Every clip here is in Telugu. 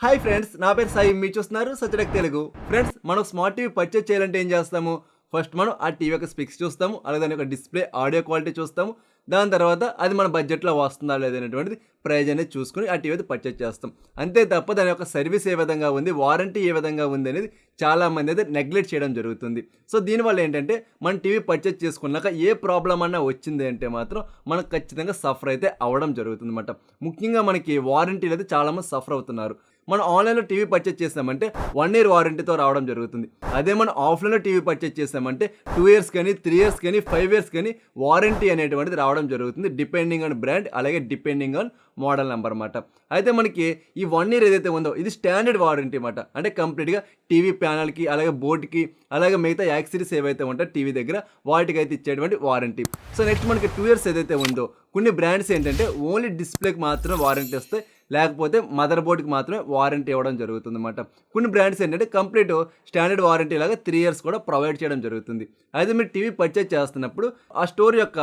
హాయ్ ఫ్రెండ్స్, నా పేరు సాయి. మీరు చూస్తున్నారు సత్యటెక్ తెలుగు. ఫ్రెండ్స్, మనం స్మార్ట్ టీవీ పర్చేజ్ చేయాలంటే ఏం చేస్తాము? ఫస్ట్ మనం ఆ టీవీ యొక్క స్పెక్స్ చూస్తాము, అలాగే దాని యొక్క డిస్ప్లే ఆడియో క్వాలిటీ చూస్తాము. దాని తర్వాత అది మన బడ్జెట్లో వస్తుందా లేదనేటువంటిది ప్రైజ్ అనేది చూసుకొని ఆ టీవీ అయితే పర్చేజ్ చేస్తాం. అంతే తప్ప దాని యొక్క సర్వీస్ ఏ విధంగా ఉంది, వారంటీ ఏ విధంగా ఉంది అనేది చాలామంది అయితే నెగ్లెక్ట్ చేయడం జరుగుతుంది. సో దీనివల్ల ఏంటంటే మన టీవీ పర్చేజ్ చేసుకున్నాక ఏ ప్రాబ్లం అన్నా వచ్చింది అంటే మాత్రం మనకు ఖచ్చితంగా సఫర్ అయితే అవ్వడం జరుగుతుంది అన్నమాట. ముఖ్యంగా మనకి వారంటీలు అయితే చాలామంది సఫర్ అవుతున్నారు. మనం ఆన్లైన్లో టీవీ పర్చేజ్ చేసామంటే 1 ఇయర్ వారంటీతో రావడం జరుగుతుంది. అదే మనం ఆఫ్లైన్లో టీవీ పర్చేజ్ చేసామంటే 2 ఇయర్స్ కానీ 3 ఇయర్స్ కానీ 5 ఇయర్స్ కానీ వారంటీ అనేటువంటిది రావడం జరుగుతుంది. డిపెండింగ్ ఆన్ బ్రాండ్, అలాగే డిపెండింగ్ ఆన్ మోడల్ నెంబర్ అన్నమాట. అయితే మనకి ఈ 1 ఇయర్ ఏదైతే ఉందో ఇది స్టాండర్డ్ వారంటీ అన్నమాట. అంటే కంప్లీట్గా టీవీ ప్యానల్కి, అలాగే బోర్డుకి, అలాగే మిగతా యాక్సెసరీస్ ఏవైతే ఉంటాయో టీవీ దగ్గర వాటికి అయితే ఇచ్చేటువంటి వారంటీ. సో నెక్స్ట్ మనకి 2 ఇయర్స్ ఏదైతే ఉందో కొన్ని బ్రాండ్స్ ఏంటంటే ఓన్లీ డిస్ప్లేకి మాత్రమే వారంటీ వస్తాయి, లేకపోతే మదర్ బోర్డ్కి మాత్రమే వారంటీ ఇవ్వడం జరుగుతుంది అన్నమాట. కొన్ని బ్రాండ్స్ ఏంటంటే కంప్లీట్ స్టాండర్డ్ వారంటీ లాగా 3 ఇయర్స్ కూడా ప్రొవైడ్ చేయడం జరుగుతుంది. అయితే మీరు టీవీ పర్చేజ్ చేస్తున్నప్పుడు ఆ స్టోర్ యొక్క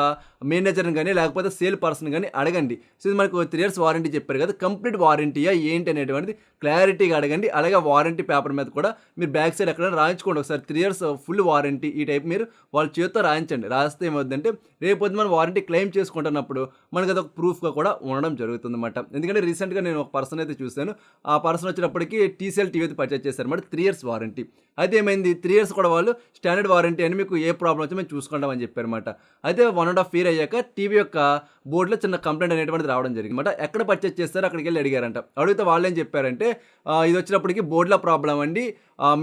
మేనేజర్ని కానీ లేకపోతే సేల్ పర్సన్ కానీ అడగండి. సో ఇది మనకు 3 ఇయర్స్ వారంటీ చెప్పారు కదా, కంప్లీట్ వారంటీయా ఏంటి అనేటువంటిది క్లారిటీగా అడగండి. అలాగే వారంటీ పేపర్ మీద కూడా మీరు బ్యాక్ సైడ్ ఎక్కడైనా రాయించుకోండి ఒకసారి 3 ఇయర్స్ ఫుల్ వారంటీ ఈ టైప్ మీరు వాళ్ళ చేతితో రాయించండి. రాస్తే ఏమవుతుందంటే రేపు పొద్దున మనం వారంటీ క్లెయిమ్ చేసుకుంటున్నప్పుడు మనకి అదొక ప్రూఫ్గా కూడా ఉండడం జరుగుతుంది అన్నమాట. ఎందుకంటే రీసెంట్గా నేను ఒక పర్సన్ అయితే చూశాను. ఆ పర్సన్ వచ్చినప్పటికీ టీసీఎల్ టీవీ అయితే పర్చేజ్ చేశారు అన్నమాట. 3 ఇయర్స్ వారంటీ. అయితే ఏమైంది, 3 ఇయర్స్ కూడా వాళ్ళు స్టాండర్డ్ వారంటీ అని మీకు ఏ ప్రాబ్లం వచ్చి మేము చూసుకుంటామని చెప్పారన్నమాట. అయితే 1.5 ఇయర్ అయ్యాక టీవీ యొక్క బోర్డులో చిన్న కంప్లైంట్ అనేటువంటిది రావడం జరిగింది అన్నమాట. ఎక్కడ పర్చేజ్ చేస్తారో అక్కడికి వెళ్ళి అడిగారంట. అడిగితే వాళ్ళు ఏం చెప్పారంటే ఇది వచ్చినప్పటికి బోర్డులో ప్రాబ్లం అండి,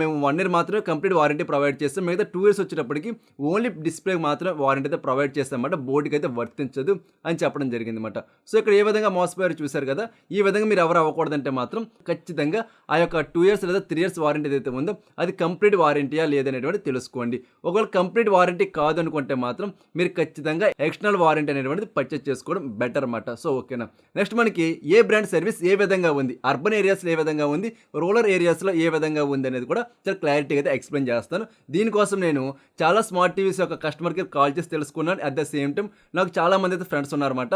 మేము 1 ఇయర్ మాత్రమే కంప్లీట్ వారంటీ ప్రొవైడ్ చేస్తాం, మిగతా 2 ఇయర్స్ వచ్చేటప్పటికి ఓన్లీ డిస్ప్లేకి మాత్రమే వారంటీ అయితే ప్రొవైడ్ చేస్తామన్నమాట, బోర్డుకి అయితే వర్తించదు అని చెప్పడం జరిగింది అన్నమాట. సో ఇక్కడ ఏ విధంగా మోసపోయారు చూశారు కదా. ఈ విధంగా మీరు ఎవరు అవ్వకూడదంటే మాత్రం ఖచ్చితంగా ఆ యొక్క 2 ఇయర్స్ లేదా 3 ఇయర్స్ వారంటీ ఏదైతే ఉందో అది కంప్లీట్ వారంటీయా లేదనేటువంటి తెలుసుకోండి. ఒకవేళ కంప్లీట్ వారంటీ కాదు అనుకుంటే మాత్రం మీరు ఖచ్చితంగా ఎక్స్టర్నల్ వారంటీ అనేటువంటిది పర్చేజ్ చేసుకోవడం బెటర్ అన్నమాట. సో ఓకేనా. నెక్స్ట్ మనకి ఏ బ్రాండ్ సర్వీస్ ఏ విధంగా ఉంది, అర్బన్ ఏరియాస్లో ఏ విధంగా ఉంది, రూరల్ ఏరియాస్లో ఏ విధంగా ఉంది అనేది కూడా చాలా క్లారిటీగా అయితే ఎక్స్ప్లెయిన్ చేస్తాను. దీనికోసం నేను చాలా స్మార్ట్ టీవీస్ యొక్క కస్టమర్కి కాల్ చేసి తెలుసుకున్నాను. అట్ ద సేమ్ టైం నాకు చాలా మంది అయితే ఫ్రెండ్స్ ఉన్నారన్నమాట,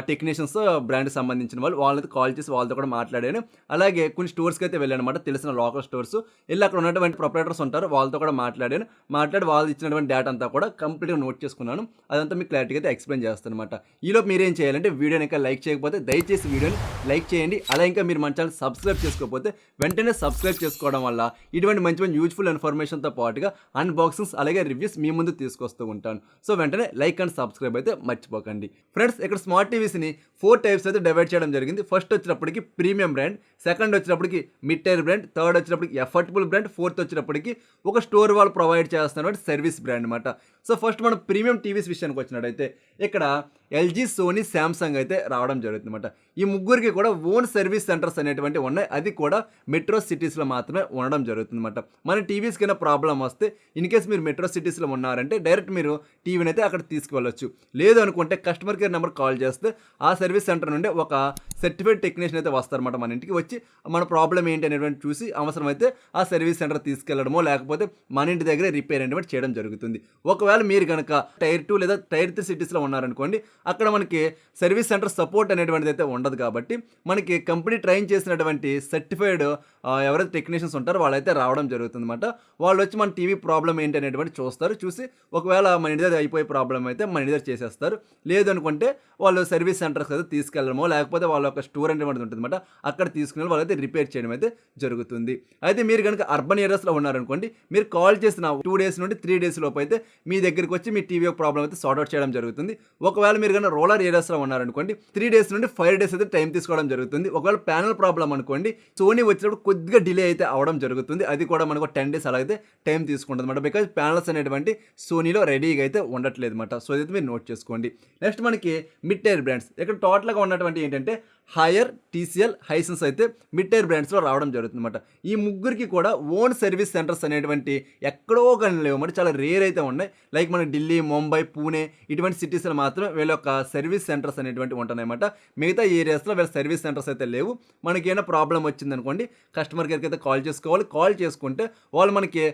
టెక్నీషియన్స్ బ్రాండ్కి సంబంధించిన వాళ్ళైతే కాల్ చేసి వాళ్ళతో కూడా మాట్లాడాను. అలాగే కొన్ని స్టోర్స్కి అయితే వెళ్ళాను అనమాట, తెలిసిన లోకల్ స్టోర్స్ వెళ్ళి అక్కడ ఉన్నటువంటి ప్రొపరేటర్స్ ఉంటారు వాళ్ళతో కూడా మాట్లాడాను. మాట్లాడి వాళ్ళు ఇచ్చినటువంటి డేటా అంతా కూడా కంప్లీట్గా నోట్ చేసుకున్నాను. అదంతా మీకు క్లారిటీగా అయితే ఎక్స్ప్లెయిన్ చేస్తాను అనమాట. ఈలోపు మీరేం చేయాలంటే వీడియోని ఇంకా లైక్ చేయకపోతే దయచేసి వీడియోని లైక్ చేయండి. అలా ఇంకా మీరు మన ఛానల్ సబ్స్క్రైబ్ చేసుకోకపోతే వెంటనే సబ్స్క్రైబ్ చేసుకోవడం వల్ల ఇటువంటి మంచి మంచి యూజ్ఫుల్ ఇన్ఫర్మేషన్తో పాటుగా అన్బాక్సింగ్స్ అలాగే రివ్యూస్ మీ ముందు తీసుకొస్తూ ఉంటాను. సో వెంటనే లైక్ అండ్ సబ్స్క్రైబ్ అయితే మర్చిపోకండి. ఫ్రెండ్స్, ఇక్కడ స్మార్ట్ టీవీస్ని 4 టైప్స్ అయితే డివైడ్ చేయడం జరిగింది. ఫస్ట్ వచ్చినప్పటికి ప్రీమియం బ్రాండ్, సెకండ్ వచ్చినప్పటికి మిడ్ టైర్ బ్రాండ్, థర్డ్ వచ్చినప్పటికి ఎఫర్టబుల్ బ్రాండ్, ఫోర్త్ వచ్చినప్పటికి ఒక స్టోర్ వాళ్ళు ప్రొవైడ్ చేస్తున్నటువంటి సర్వీస్ బ్రాండ్ అనమాట. సో ఫస్ట్ మనం ప్రీమియం టీవీస్ విషయానికి వచ్చినట్టయితే ఇక్కడ ఎల్జీ, సోనీ, శాంసంగ్ అయితే రావడం జరుగుతుంది అనమాట. ఈ ముగ్గురికి కూడా ఓన్ సర్వీస్ సెంటర్స్ అనేటువంటి ఉన్నాయి. అది కూడా మెట్రో సిటీస్లో మాత్రమే ఉండడం జరుగుతుంది అనమాట. మన టీవీస్ కింద ప్రాబ్లం వస్తే ఇన్ కేస్ మీరు మెట్రో సిటీస్లో ఉన్నారంటే డైరెక్ట్ మీరు టీవీని అయితే అక్కడ తీసుకువెళ్ళొచ్చు. లేదు అనుకుంటే కస్టమర్ కేర్ నెంబర్ కాల్ చేస్తే ఆ సర్వీస్ సెంటర్ నుండి ఒక సర్టిఫైడ్ టెక్నీషియన్ అయితే వస్తారన్నమాట. మన ఇంటికి వచ్చి మన ప్రాబ్లం ఏంటి అనేటువంటి చూసి అవసరమైతే ఆ సర్వీస్ సెంటర్ తీసుకెళ్లడమో లేకపోతే మన ఇంటి దగ్గరే రిపేర్ అనేటువంటి చేయడం జరుగుతుంది. ఒకవేళ మీరు కనుక టైర్ 2 లేదా టైర్ 3 సిటీస్లో ఉన్నారనుకోండి, అక్కడ మనకి సర్వీస్ సెంటర్ సపోర్ట్ అనేటువంటిది అయితే ఉండదు. కాబట్టి మనకి కంపెనీ ట్రైన్ చేసినటువంటి సర్టిఫైడ్ ఎవరైతే టెక్నీషియన్స్ ఉంటారో వాళ్ళైతే రావడం జరుగుతుంది అనమాట. వాళ్ళు వచ్చి మన టీవీ ప్రాబ్లం ఏంటి అనేటువంటి చూస్తారు. చూసి ఒకవేళ మన ఇంటి దగ్గర అయిపోయే ప్రాబ్లం అయితే మన ఇంటి దగ్గర చేసేస్తారు. లేదు అనుకుంటే వాళ్ళు సర్వీస్ సెంటర్స్ అయితే తీసుకెళ్ళడమో లేకపోతే వాళ్ళ యొక్క స్టోర్ అనేటువంటిది ఉంటుంది అనమాట, అక్కడ తీసుకుని వాళ్ళైతే రిపేర్ చేయడం అయితే జరుగుతుంది. అయితే మీరు కనుక అర్బన్ ఏరియాస్లో ఉన్నారనుకోండి, మీరు కాల్ చేసిన 2 డేస్ నుండి 3 డేస్ లోపు అయితే మీ దగ్గరికి వచ్చి మీ టీవీ యొక్క ప్రాబ్లం అయితే సార్ట్అవుట్ చేయడం జరుగుతుంది. ఒకవేళ మీరు కనుక రూరల్ ఏరియాస్లో ఉన్నారనుకోండి 3 డేస్ నుండి 5 డేస్ అయితే టైం తీసుకోవడం జరుగుతుంది. ఒకవేళ ప్యానల్ ప్రాబ్లం అనుకోండి, సోనీ వచ్చినప్పుడు కొద్దిగా డిలే అయితే అవడం జరుగుతుంది. అది కూడా మనకు 10 డేస్ అలా అయితే టైం తీసుకుంటుంది అనమాట. బికాజ్ ప్యానల్స్ అనేటువంటి సోనీలో రెడీగా అయితే ఉండట్లేదు అనమాట. సో ఇదైతే మీరు నోట్ చేసుకోండి. నెక్స్ట్ మనకి మిడ్ టైర్ బ్రాండ్స్. ఇక్కడ టోటల్గా ఉన్నటువంటి ఏంటంటే హైయర్, టీసీఎల్, హైసెన్స్ అయితే మిడ్ టైర్ బ్రాండ్స్లో రావడం జరుగుతుంది అనమాట. ఈ ముగ్గురికి కూడా ఓన్ సర్వీస్ సెంటర్స్ అనేటువంటి ఎక్కడో కానీ లేవు మరి, చాలా రేర్ అయితే ఉన్నాయి. లైక్ మనకి ఢిల్లీ, ముంబై, పూణే ఇటువంటి సిటీస్లో మాత్రం వీళ్ళ యొక్క సర్వీస్ సెంటర్స్ అనేటువంటి ఉంటున్నాయన్నమాట. మిగతా ఏరియాస్లో వీళ్ళ సర్వీస్ సెంటర్స్ అయితే లేవు. మనకి ఏమైనా ప్రాబ్లం వచ్చిందనుకోండి కస్టమర్ కేర్కి అయితే కాల్ చేసుకోవాలి. కాల్ చేసుకుంటే వాళ్ళు మనకి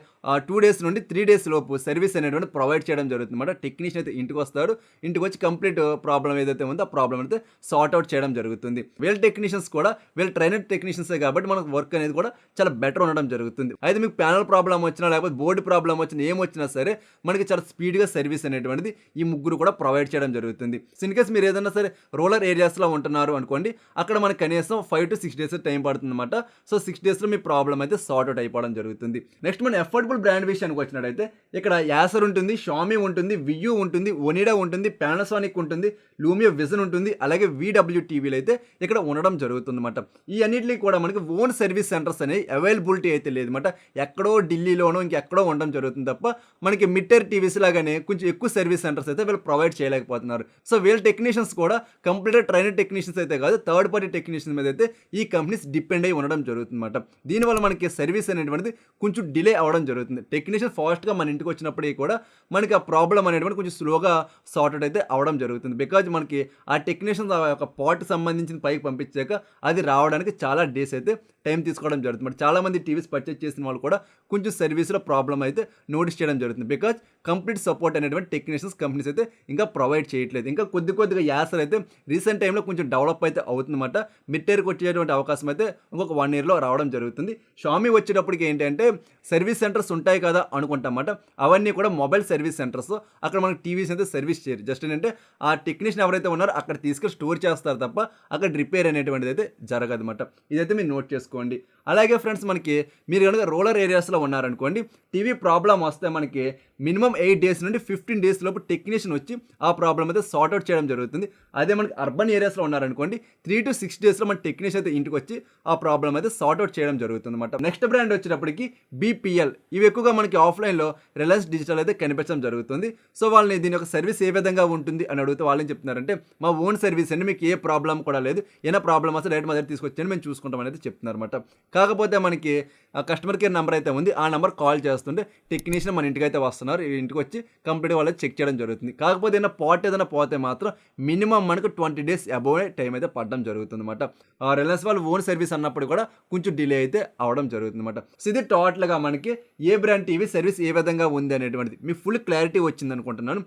2 డేస్ నుండి 3 డేస్ లోపు సర్వీస్ అనేటువంటి ప్రొవైడ్ చేయడం జరుగుతుంది అనమాట. టెక్నీషియన్ అయితే ఇంటికి వస్తాడు. ఇంటికి వచ్చి కంప్లీట్ ప్రాబ్లం ఏదైతే ఉందో ఆ ప్రాబ్లం అయితే సార్ట్అవుట్ చేయడం జరుగుతుంది. వీళ్ళ టెక్నీషియన్స్ కూడా వీళ్ళ ట్రైనర్ టెక్నీషియన్సే కాబట్టి మనకు వర్క్ అనేది కూడా చాలా బెటర్ ఉండడం జరుగుతుంది. అయితే మీకు ప్యానల్ ప్రాబ్లం వచ్చినా లేకపోతే బోర్డు ప్రాబ్లం వచ్చినా ఏమొచ్చినా సరే మనకి చాలా స్పీడ్గా సర్వీస్ అనేటువంటిది ఈ ముగ్గురు కూడా ప్రొవైడ్ చేయడం జరుగుతుంది. సో ఇన్ కేస్ మీరు ఏదైనా సరే రూరల్ ఏరియాస్లో ఉంటున్నారు అనుకోండి, అక్కడ మనకి కనీసం 5 to 6 days టైం పడుతుంది అనమాట. సో 6 daysలో మీ ప్రాబ్లం అయితే సార్ట్ అవుట్ అయిపోవడం జరుగుతుంది. నెక్స్ట్ మన ఎఫోర్డబుల్ బ్రాండ్ విషయానికి వచ్చినట్టయితే ఇక్కడ యాసర్ ఉంటుంది, షామీ ఉంటుంది, వియూ ఉంటుంది, ఒనిడా ఉంటుంది, పానాసోనిక్ ఉంటుంది, లూమియో విజన్ ఉంటుంది, అలాగే VW టీవీలు అయితే ఇక్కడ ఉండడం జరుగుతుంది అనమాట. ఈ అన్నింటినీ కూడా మనకి ఓన్ సర్వీస్ సెంటర్స్ అనేవి అవైలబిలిటీ అయితే లేదన్నమాట. ఎక్కడో ఢిల్లీలోనో ఇంకెక్కడో ఉండడం జరుగుతుంది తప్ప మనకి మిడ్ టైర్ టీవీస్ లాగానే కొంచెం ఎక్కువ సర్వీస్ సెంటర్స్ అయితే వీళ్ళు ప్రొవైడ్ చేయలేకపోతున్నారు. సో వీళ్ళ టెక్నీషియన్స్ కూడా కంప్లీట్గా ట్రైనర్ టెక్నీషియన్స్ అయితే కాదు, థర్డ్ పార్టీ టెక్నీషియన్స్ మీద అయితే ఈ కంపెనీస్ డిపెండ్ అయి ఉండడం జరుగుతుంది అనమాట. దీనివల్ల మనకి సర్వీస్ అనేటువంటిది కొంచెం డిలే అవ్వడం జరుగుతుంది. టెక్నీషియన్ ఫాస్ట్గా మన ఇంటికి వచ్చినప్పటికీ కూడా మనకి ఆ ప్రాబ్లం అనేటువంటి కొంచెం స్లోగా సార్టెడ్ అయితే అవ్వడం జరుగుతుంది. బికాజ్ మనకి ఆ టెక్నీషియన్స్ ఆ యొక్క పార్ట్ సంబంధించిన పైకి పంపించాక అది రావడానికి చాలా డేస్ అయితే టైం తీసుకోవడం జరుగుతుంది. చాలామంది టీవీస్ పర్చేజ్ చేసిన వాళ్ళు కూడా కొంచెం సర్వీస్లో ప్రాబ్లం అయితే నోటీస్ చేయడం జరుగుతుంది. బికాజ్ కంప్లీట్ సపోర్ట్ అనేటువంటి టెక్నీషియన్స్ కంపెనీస్ అయితే ఇంకా ప్రొవైడ్ చేయట్లేదు. ఇంకా కొద్దిగా యాసర్ అయితే రీసెంట్ టైంలో కొంచెం డెవలప్ అయితే అవుతుందన్నమాట. మిడ్ టైర్కి వచ్చేటువంటి అవకాశం అయితే ఇంకొక 1 yearలో రావడం జరుగుతుంది. షామీ వచ్చేటప్పటికి ఏంటంటే సర్వీస్ సెంటర్స్ ఉంటాయి కదా అనుకుంటామన్నమాట. అవన్నీ కూడా మొబైల్ సర్వీస్ సెంటర్స్. అక్కడ మనకి టీవీస్ అయితే సర్వీస్ చేయరు. జస్ట్ ఏంటంటే ఆ టెక్నీషియన్ ఎవరైతే ఉన్నారో అక్కడ తీసుకెళ్ళి స్టోర్ చేస్తారు తప్ప అక్కడ రిపేర్ అనేటువంటిది అయితే జరగదు అనమాట. ఇదైతే మీరు నోట్ చేసుకోండి. అలాగే ఫ్రెండ్స్ మనకి మీరు కనుక రూరల్ ఏరియాస్లో ఉన్నారనుకోండి, టీవీ ప్రాబ్లం వస్తే మనకి మినిమం 8 days నుండి 15 days లోపు టెక్నీషియన్ వచ్చి ఆ ప్రాబ్లం అయితే సార్ట్ అవుట్ చేయడం జరుగుతుంది. అదే మనకి అర్బన్ ఏరియాస్లో ఉన్నారనుకోండి 3 to 6 daysలో మన టెక్నీషియన్ అయితే ఇంటికి వచ్చి ఆ ప్రాబ్లం అయితే సార్ట్ అవుట్ చేయడం జరుగుతుంది అనమాట. నెక్స్ట్ బ్రాండ్ వచ్చేటప్పటికి BPL. ఇవి ఎక్కువగా మనకి ఆఫ్లైన్లో రిలయన్స్ డిజిటల్ అయితే కనిపించడం జరుగుతుంది. సో వాళ్ళని దీని యొక్క సర్వీస్ ఏ విధంగా ఉంటుంది అని అడిగితే వాళ్ళు ఏం చెప్తున్నారంటే మా ఓన్ సర్వీస్ అండి, మీకు ఏ ప్రాబ్లం కూడా లేదు, ఏమైనా ప్రాబ్లం వస్తే డైరెక్ట్ మా దగ్గర తీసుకొచ్చాను మేము చూసుకుంటామని అయితే చెప్తున్నారు అనమాట. కాకపోతే మనకి కస్టమర్ కేర్ నెంబర్ అయితే ఉంది, ఆ నెంబర్ కాల్ చేస్తుంటే టెక్నీషియన్ మన ఇంటికి అయితే వస్తున్నారు, ఇంటికి వచ్చి కంప్లీట్ వాళ్ళు చెక్ చేయడం జరుగుతుంది. కాకపోతే ఏదైనా పోతే మాత్రం మినిమం మనకు 20 days అబోవ్ టైం అయితే పడడం జరుగుతుంది అనమాట. రిలయన్స్ వాళ్ళు ఓన్ సర్వీస్ అన్నప్పుడు కూడా కొంచెం డిలే అయితే అవడం జరుగుతుంది అనమాట. సో ఇది టోటల్గా మనకి ఏ బ్రాండ్ టీవీ సర్వీస్ ఏ విధంగా ఉంది అనేటువంటిది మీ ఫుల్ క్లారిటీ వచ్చింది అనుకుంటున్నాను.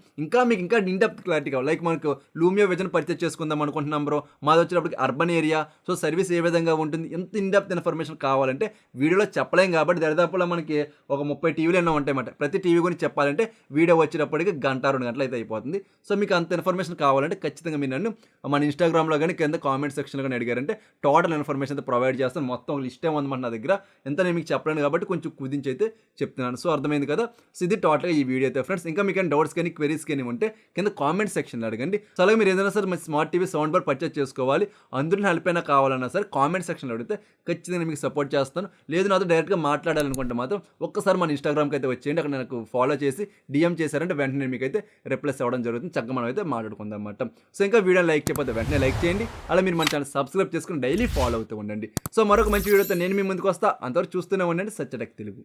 మీకు ఇంకా ఇన్డెప్త్ క్లారిటీ కావాలి, లైక్ మనకు లూమియో విజన్ పర్చేజ్ చేసుకుందాం అనుకుంటున్నాం బ్రో, మాది వచ్చేటప్పటికి అర్బన్ ఏరియా, సో సర్వీస్ ఏ విధంగా ఉంటుంది, ఎంత ఇన్డెప్త్ ఇన్ఫర్మేషన్ కావాలంటే వీడియోలో చెప్పలేం కాబట్టి దరిదాపులో మనకి ఒక 30 టీవీలు ఎన్నో ఉంటాయన్నమాట. ప్రతి టీవీ గురించి చెప్పాలంటే వీడియో వచ్చేటప్పటికి 1-2 గంటలు అయితే అయిపోతుంది. సో మీకు అంత ఇన్ఫర్మేషన్ కావాలంటే ఖచ్చితంగా మీరు నన్ను మన ఇన్స్టాగ్రామ్లో కానీ కింద కామెంట్ సెక్షన్లో కానీ అడిగారంటే టోటల్ ఇన్ఫర్మేషన్ అయితే ప్రొవైడ్ చేస్తాను. మొత్తం లిస్ట్ ఏమన్నమాట నా దగ్గర, ఎంత నేను మీకు చెప్పలేను కాబట్టి కొంచెం కుదించి అయితే చెప్తున్నాను. సో అర్థమైంది కదా. సో ఇది టోటల్గా ఈ వీడియో అయితే ఫ్రెండ్స్. ఇంకా మీకు డౌట్స్ కానీ క్వెరీస్ కానీ ఉంటే కింద కామెంట్ సెక్షన్లో అడగండి. సో అలాగే మీరు ఏదైనా సరే మన smart TV sound bar purchase చేసుకోవాలి, అందులో హెల్ప్ అయినా కావాలన్నా సరే కామెంట్ సెక్షన్లో అడిగితే ఖచ్చితంగా మీకు సపోర్ట్ చేస్తాను. లేదు నాతో డైరెక్ట్గా మాట్లాడాలనుకుంటే మాత్రం ఒక్కసారి మన ఇన్స్టాగ్రామ్కి అయితే వచ్చేయండి, అక్కడ నాకు ఫాలో చేసి DM చేశారంటే వెంటనే మీకు అయితే రిప్లైస్ అవ్వడం జరుగుతుంది. చక్కగా మనం అయితే మాట్లాడుకుందాం అన్నమాట. సో ఇంకా వీడియో లైక్ చేయకపోతే వెంటనే లైక్ చేయండి. అలా మీరు మన ఛానల్ సబ్స్క్రైబ్ చేసుకుని డైలీ ఫాలో అవుతూ ఉండండి. సో మరొక మంచి వీడియోతో నేను మీ ముందుకు వస్తా. అంతవరకు చూస్తూనే ఉండండి సత్య టెక్ తెలుగు.